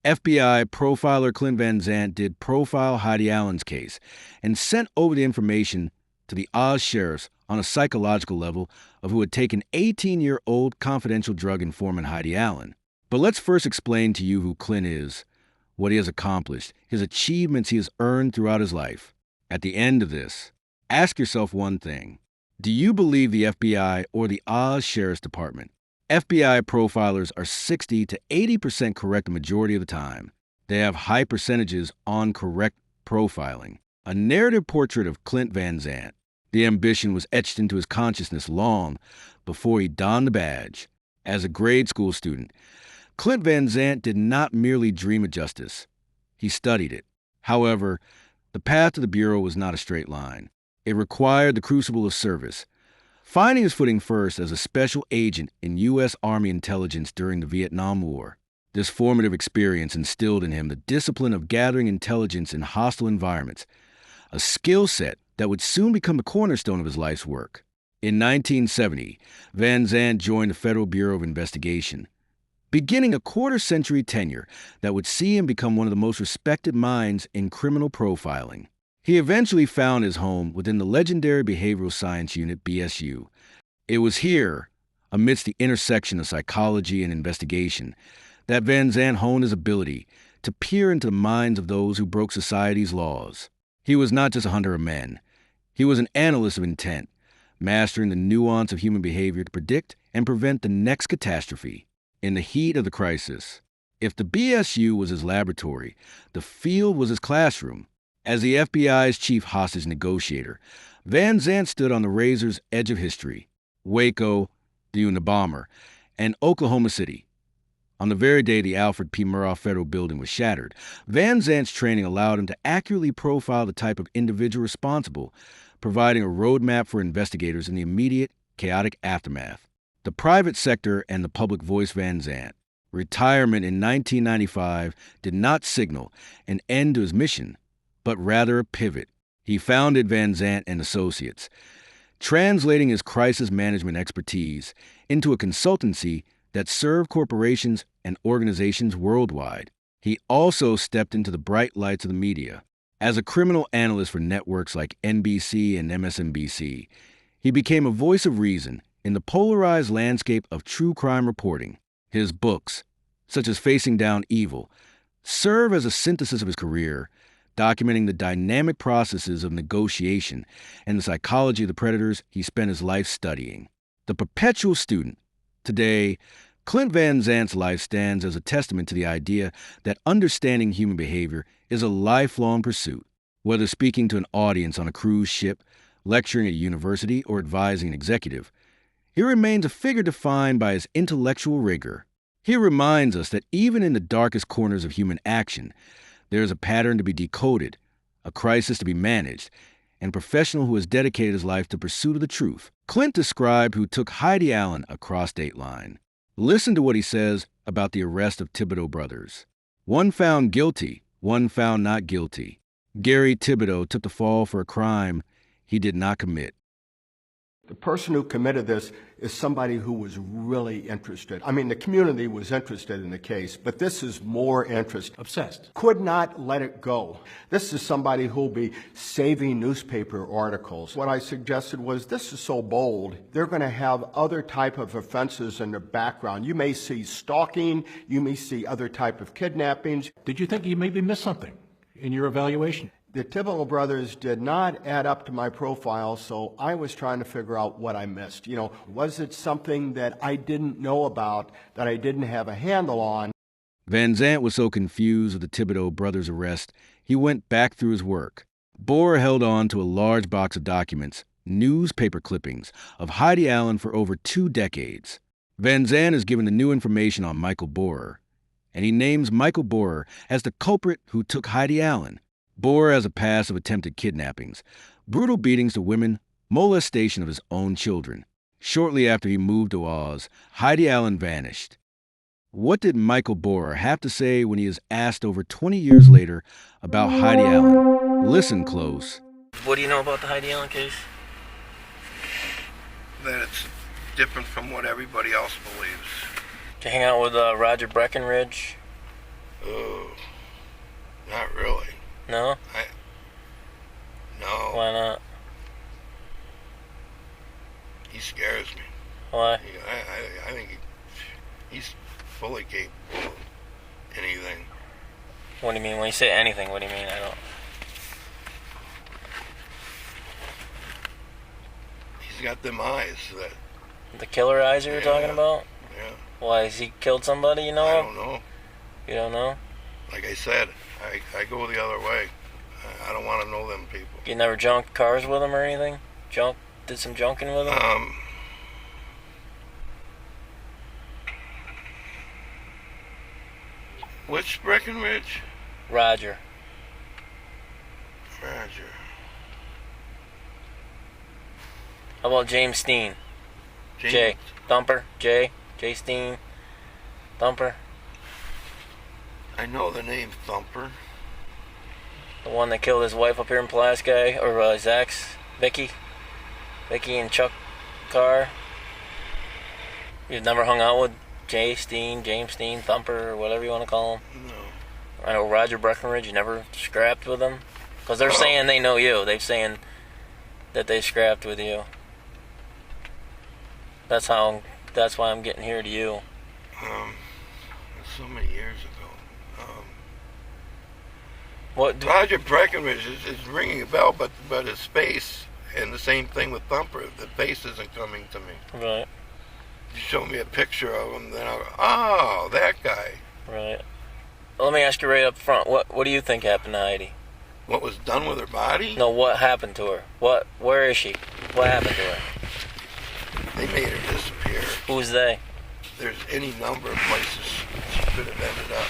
FBI profiler Clint VamZandt did profile Heidi Allen's case and sent over the information to the Oz sheriffs on a psychological level of who had taken 18-year-old confidential drug informant Heidi Allen. But let's first explain to you who Clint is, what he has accomplished, his achievements he has earned throughout his life. At the end of this, ask yourself one thing. Do you believe the FBI or the Oz Sheriff's Department? FBI profilers are 60 to 80% correct the majority of the time. They have high percentages on correct profiling. A narrative portrait of Clint VamZandt. The ambition was etched into his consciousness long before he donned the badge. As a grade school student, Clint VamZandt did not merely dream of justice. He studied it. However, the path to the Bureau was not a straight line. It required the crucible of service. Finding his footing first as a special agent in U.S. Army intelligence during the Vietnam War. This formative experience instilled in him the discipline of gathering intelligence in hostile environments, a skill set that would soon become the cornerstone of his life's work. In 1970, VamZandt joined the Federal Bureau of Investigation, beginning a quarter-century tenure that would see him become one of the most respected minds in criminal profiling. He eventually found his home within the legendary Behavioral Science Unit, BSU. It was here, amidst the intersection of psychology and investigation, that VamZandt honed his ability to peer into the minds of those who broke society's laws. He was not just a hunter of men. He was an analyst of intent, mastering the nuance of human behavior to predict and prevent the next catastrophe. In the heat of the crisis, if the BSU was his laboratory, the field was his classroom. As the FBI's chief hostage negotiator, VamZandt stood on the razor's edge of history. Waco, the Unabomber, and Oklahoma City. On the very day the Alfred P. Murrah Federal Building was shattered, VamZandt's training allowed him to accurately profile the type of individual responsible, providing a roadmap for investigators in the immediate, chaotic aftermath. The private sector and the public voice VamZandt. Retirement in 1995 did not signal an end to his mission, but rather a pivot. He founded VamZandt and Associates, translating his crisis management expertise into a consultancy that served corporations and organizations worldwide. He also stepped into the bright lights of the media. As a criminal analyst for networks like NBC and MSNBC, he became a voice of reason in the polarized landscape of true crime reporting. His books, such as Facing Down Evil, serve as a synthesis of his career, documenting the dynamic processes of negotiation and the psychology of the predators he spent his life studying. The perpetual student. Today, Clint VamZandt's life stands as a testament to the idea that understanding human behavior is a lifelong pursuit. Whether speaking to an audience on a cruise ship, lecturing at a university, or advising an executive, he remains a figure defined by his intellectual rigor. He reminds us that even in the darkest corners of human action, there is a pattern to be decoded, a crisis to be managed, and a professional who has dedicated his life to pursuit of the truth. Clint described who took Heidi Allen across state line. Listen to what he says about the arrest of Thibodeau brothers. One found guilty, one found not guilty. Gary Thibideau took the fall for a crime he did not commit. The person who committed this is somebody who was really interested. I mean, the community was interested in the case, but this is more interest. Obsessed. Could not let it go. This is somebody who'll be saving newspaper articles. What I suggested was, this is so bold, they're going to have other type of offenses in their background. You may see stalking, you may see other type of kidnappings. Did you think you maybe missed something in your evaluation? The Thibodeau brothers did not add up to my profile, so I was trying to figure out what I missed. You know, was it something that I didn't know about, that I didn't have a handle on? VamZandt was so confused with the Thibodeau brothers' arrest, he went back through his work. Bohrer held on to a large box of documents, newspaper clippings, of Heidi Allen for over 2 decades. VamZandt is given the new information on Michael Bohrer, and he names Michael Bohrer as the culprit who took Heidi Allen. Bohrer has a past of attempted kidnappings, brutal beatings to women, molestation of his own children. Shortly after he moved to Oz, Heidi Allen vanished. What did Michael Bohrer have to say when he is asked over 20 years later about Heidi Allen? Listen close. What do you know about the Heidi Allen case? That it's different from what everybody else believes. Did you hang out with Roger Breckenridge? No? No. Why not? He scares me. Why? I think he's fully capable of anything. What do you mean? When you say anything, what do you mean? I don't... He's got them eyes that... The killer eyes you were talking about? Yeah. Why, has he killed somebody, you know? I don't know. You don't know? Like I said, I go the other way. I don't want to know them people. You never junked cars with him or anything? Did some junking with him? Which Breckenridge? Roger. How about James Steen? James. Jay. Thumper? Jay Steen? Thumper? I know the name Thumper. The one that killed his wife up here in Pulaski? Or his ex? Vicky and Chuck Carr? You've never hung out with James Steen, Thumper, or whatever you want to call him? No. I know Roger Breckenridge, you never scrapped with him? Because they're saying they know you. They're saying that they scrapped with you. That's why I'm getting here to you. So many years ago. What? Roger Breckenridge is ringing a bell, but his face, and the same thing with Thumper, the face isn't coming to me. Right. You show me a picture of him, then I'll go, oh, that guy. Right. Let me ask you right up front. What do you think happened to Heidi? What was done with her body? No, what happened to her? Where is she? What happened to her? They made her disappear. Who's they? There's any number of places she could have ended up.